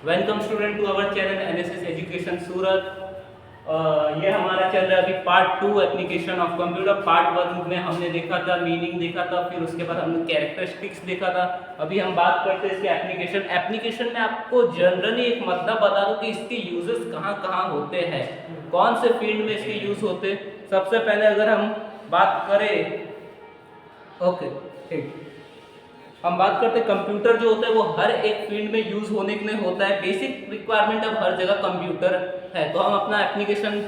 Welcome student to our channel NSS education Surat. ये हमारा चल रहा है अभी part 2 application of computer. Part 1 में हमने देखा था मीनिंग देखा था, फिर उसके बाद हमने कैरेक्टरिस्टिक्स देखा था। अभी हम बात करते हैं इसके एप्लीकेशन में आपको जनरली एक मतलब बता दूं कि इसके यूजेस कहाँ कहाँ होते हैं, कौन से फील्ड में इसके यूज होते हैं। सबसे पहले अगर हम बात करें, ओके ठीक, हम बात करते हैं कंप्यूटर जो होता है वो हर एक फील्ड में यूज होने के लिए होता है। बेसिक रिक्वायरमेंट अब हर जगह कंप्यूटर है। तो हम अपना एप्लीकेशन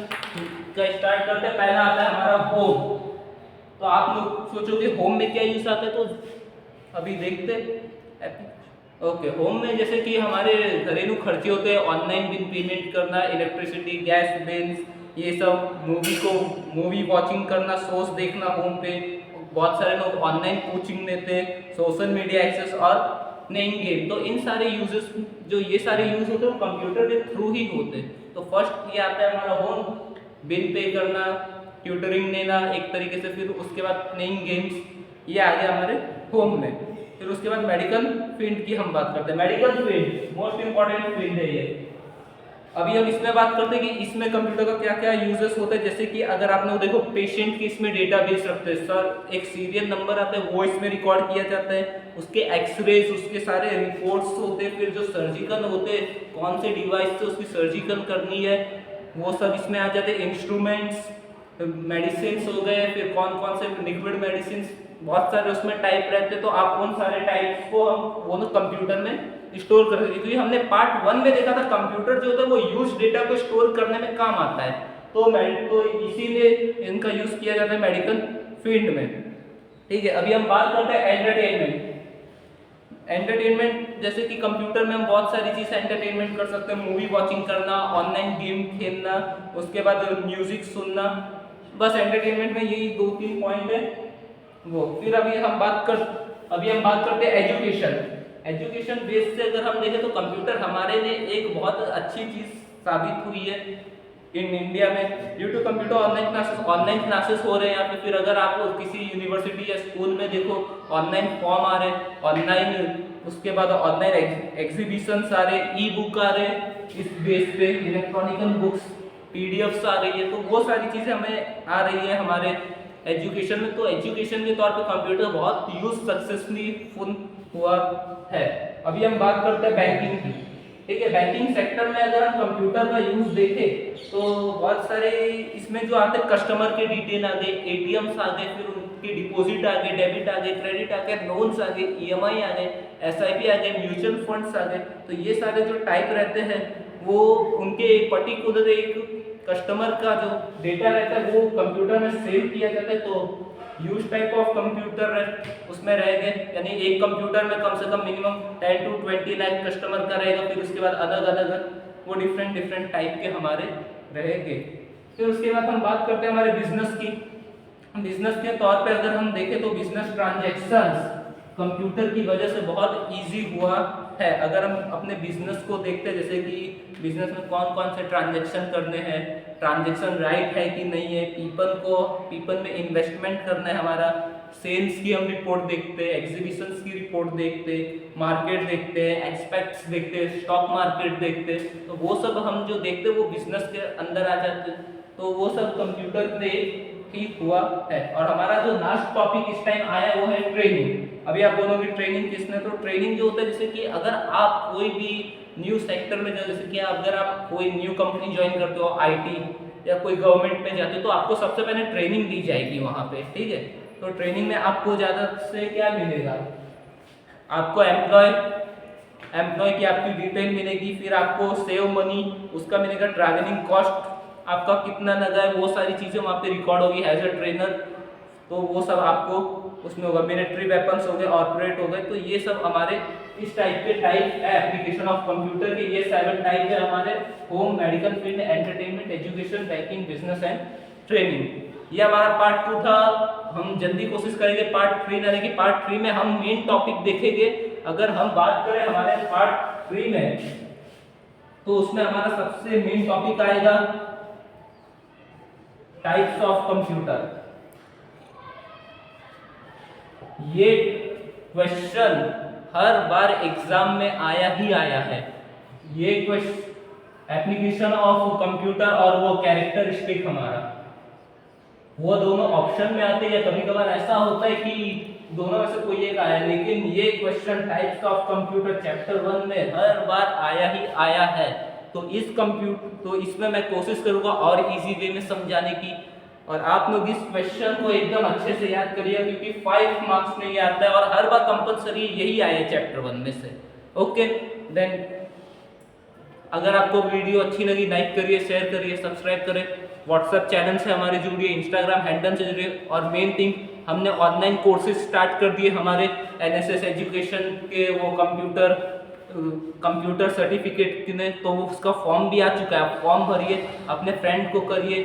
का स्टार्ट करते हैं। पहला आता है हमारा होम। तो आप लोग सोचोगे होम में क्या यूज आता है, तो अभी देखते हैं। ओके, होम में जैसे कि हमारे घरेलू खर्चे होते हैं, ऑनलाइन बिल पेमेंट करना, इलेक्ट्रिसिटी, गैस बिल्स, ये सब, मूवी वॉचिंग करना, शोज देखना होम पे। बहुत सारे लोग ऑनलाइन कोचिंग लेते हैं, सोशल मीडिया एक्सेस और प्लेइंग गेम। तो इन सारे यूजेस, जो ये सारे यूज होते हैं वो कंप्यूटर के थ्रू ही होते हैं। तो फर्स्ट ये आता है हमारा होम, बिल पे करना, ट्यूटरिंग लेना एक तरीके से, फिर उसके बाद प्लेइंग गेम्स, ये आ गया हमारे होम में। फिर उसके बाद मेडिकल फील्ड की हम बात करते हैं। Medical field most important field है ये। अभी हम इसमें बात करते हैं कि इसमें कंप्यूटर का क्या क्या यूजेस होते हैं। जैसे कि अगर आपने वो देखो, पेशेंट की इसमें डेटाबेस रखते हैं सर, एक सीरियल नंबर आता है वो इसमें रिकॉर्ड किया जाता है, उसके एक्सरेज, उसके सारे रिपोर्ट्स होते हैं, फिर जो सर्जिकल होते हैं, कौन से डिवाइस से उसकी सर्जिकल करनी है वो सब इसमें आ जाते हैं। इंस्ट्रूमेंट्स, मेडिसिन हो गए, फिर कौन कौन से लिक्विड मेडिसिन, बहुत सारे उसमें टाइप रहते हैं। तो आप उन सारे टाइप्स को हम वो लोग कंप्यूटर में स्टोर कर सकते हैं। क्योंकि हमने पार्ट 1 में देखा था कंप्यूटर जो होता है वो यूज डेटा को स्टोर करने में काम आता है। तो इसीलिए इनका यूज किया जाता है मेडिकल फील्ड में। ठीक है, अभी हम बात करते हैं एंटरटेनमेंट। एंटरटेनमेंट जैसे कि कंप्यूटर में हम बहुत सारी चीज़ एंटरटेनमेंट कर सकते हैं, मूवी वॉचिंग करना, ऑनलाइन गेम खेलना, उसके बाद म्यूजिक सुनना। बस एंटरटेनमेंट में यही 2-3 पॉइंट है वो। फिर अभी हम बात करते हैं एजुकेशन। एजुकेशन बेस से अगर हम देखें तो कंप्यूटर हमारे लिए एक बहुत अच्छी चीज़ साबित हुई है इन इंडिया में। Due to computer online classes हो रहे हैं। या फिर अगर आप किसी यूनिवर्सिटी या स्कूल में देखो, ऑनलाइन फॉर्म आ रहे हैं, ऑनलाइन, उसके बाद ऑनलाइन एग्जीबिशंस आ रहे, ई बुक आ रहे, इस बेस पे इलेक्ट्रॉनिकल बुक्स, पीडीएफ्स आ रही है। तो वो सारी चीज़ें हमें आ रही है हमारे एजुकेशन में। तो एजुकेशन के तौर पे कंप्यूटर बहुत यूज सक्सेसफुल हुआ है। अभी हम बात करते हैं बैंकिंग की। ठीक है, बैंकिंग सेक्टर में अगर हम कंप्यूटर का यूज देखें तो बहुत सारे इसमें जो आते हैं, कस्टमर के डिटेल आ गए, एटीएम्स आ गए, फिर उनके डिपॉजिट आ गए, डेबिट आ गए, क्रेडिट आ गए, लोन्स आ गए, ईएमआई आ गए, एसआईपी आ गए, म्यूचुअल फंड्स आ गए। तो ये सारे जो टाइप रहते हैं वो उनके पर्टिकुलर एक कस्टमर का जो डेटा रहता है वो कंप्यूटर में सेव किया जाता है। तो यूज टाइप ऑफ कंप्यूटर उसमें रहेंगे, यानी एक कंप्यूटर में कम से कम मिनिमम 10 to 20 लाख कस्टमर का रहेगा। फिर उसके बाद अलग अलग वो डिफरेंट टाइप के हमारे रहेंगे। फिर उसके बाद हम बात करते हैं हमारे बिजनेस की। बिजनेस के तौर पे अगर हम देखें तो बिजनेस ट्रांजैक्शंस कंप्यूटर की वजह से बहुत इजी हुआ है। अगर हम अपने बिजनेस को देखते हैं, जैसे कि बिजनेस में कौन कौन से ट्रांजैक्शन करने हैं, ट्रांजैक्शन राइट है कि नहीं है, पीपल में इन्वेस्टमेंट करना है हमारा, सेल्स की हम रिपोर्ट देखते हैं, एग्जीबिशंस की रिपोर्ट देखते हैं, मार्केट देखते हैं, एक्सपेक्ट्स देखते हैं, स्टॉक मार्केट देखते हैं। तो वो सब हम जो देखते हैं वो बिजनेस के अंदर आ जाते हैं। तो वो सब कंप्यूटर पे ही हुआ है। और हमारा जो लास्ट टॉपिक इस टाइम आया वो है ट्रेनिंग। अभी आप बोलोगे ट्रेनिंग किसने, तो ट्रेनिंग जो होता है, जैसे कि अगर आप कोई भी न्यू सेक्टर में जाओ, जैसे कि अगर आप कोई न्यू कंपनी ज्वाइन करते हो, आईटी या कोई गवर्नमेंट में जाते हो, तो आपको सबसे पहले ट्रेनिंग दी जाएगी वहाँ पे। ठीक है, तो ट्रेनिंग में आपको ज़्यादा से क्या मिलेगा, आपको एम्प्लॉय की आपकी डिटेल मिलेगी, फिर आपको सेव मनी उसका मिलेगा, ट्रैवलिंग कॉस्ट आपका कितना लगा है, वो सारी चीज़ें वहाँ पे रिकॉर्ड होगी एज अ ट्रेनर। तो वो सब आपको उसमें होगा। मिलिट्री वेपन्स हो गए, ऑपरेट हो गए। तो ये सब हमारे इस टाइप के टाइप है एप्लीकेशन ऑफ कंप्यूटर के। ये 7 टाइप है हमारे: home, medical field, entertainment, education, banking, business and training. ये हमारा पार्ट 2 था। हम जल्दी कोशिश करेंगे पार्ट 3 लाने की। पार्ट 3 में हम मेन टॉपिक देखेंगे। अगर हम बात करें हमारे पार्ट 3 में, तो उसमें हमारा सबसे मेन टॉपिक आएगा टाइप्स ऑफ कंप्यूटर। ये क्वेश्चन हर बार एग्जाम में आया ही आया है। ये क्वेश्चन एप्लीकेशन ऑफ कंप्यूटर और वो कैरेक्टरिस्टिक हमारा, वो दोनों ऑप्शन में आते हैं, या कभी कभार ऐसा होता है कि दोनों में से कोई एक आया, लेकिन ये question types of computer chapter 1 में हर बार आया ही आया है। तो इसमें मैं कोशिश करूंगा और इजी वे में समझाने की, और आप लोग इस क्वेश्चन को एकदम अच्छे से याद करिए, क्योंकि 5 मार्क्स में ये आता है और हर बार कंपलसरी यही आया चैप्टर 1 में से। ओके देन, अगर आपको वीडियो अच्छी लगी लाइक करिए, शेयर करिए, सब्सक्राइब करें, व्हाट्सएप चैनल से हमारे जुड़िए, इंस्टाग्राम हैंडल से जुड़िए, और मेन थिंग हमने ऑनलाइन कोर्सेज स्टार्ट कर दिए हमारे एनएसएस एजुकेशन के, वो कंप्यूटर सर्टिफिकेट के, तो उसका फॉर्म भी आ चुका है, फॉर्म भरिए, अपने फ्रेंड को करिए,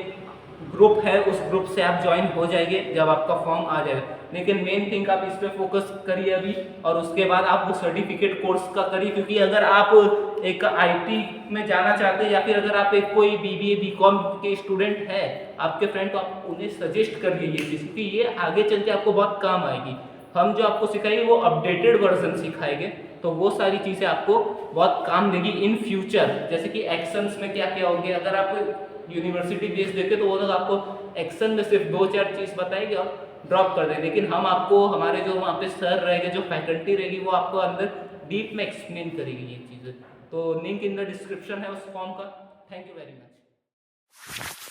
ग्रुप है उस ग्रुप से आप ज्वाइन हो जाएंगे जब आपका फॉर्म आ जाएगा। लेकिन मेन थिंग आप इस पे फोकस करिए अभी, और उसके बाद आप वो सर्टिफिकेट कोर्स का करिए, क्योंकि अगर आप एक आईटी में जाना चाहते हैं, या फिर अगर आप एक कोई बीबीए बीकॉम के स्टूडेंट है आपके फ्रेंड, तो आप उन्हें सजेस्ट करिए ये चीज़, क्योंकि ये आगे चल के आपको बहुत काम आएगी। हम जो आपको सिखाएंगे वो अपडेटेड वर्जन सिखाएंगे, तो वो सारी चीज़ें आपको बहुत काम देगी इन फ्यूचर। जैसे कि एक्शंस में क्या क्या होंगे, अगर आप यूनिवर्सिटी बेस देखे तो वो लोग आपको एक्शन में सिर्फ 2-4 चीज़ बताएंगे और ड्रॉप कर देंगे, लेकिन हम आपको, हमारे जो वहाँ पे सर रहेंगे, जो फैकल्टी रहेगी, वो आपको अंदर डीप में एक्सप्लेन करेगी ये चीज़ें। तो लिंक इन द डिस्क्रिप्शन है उस फॉर्म का। Thank you very much.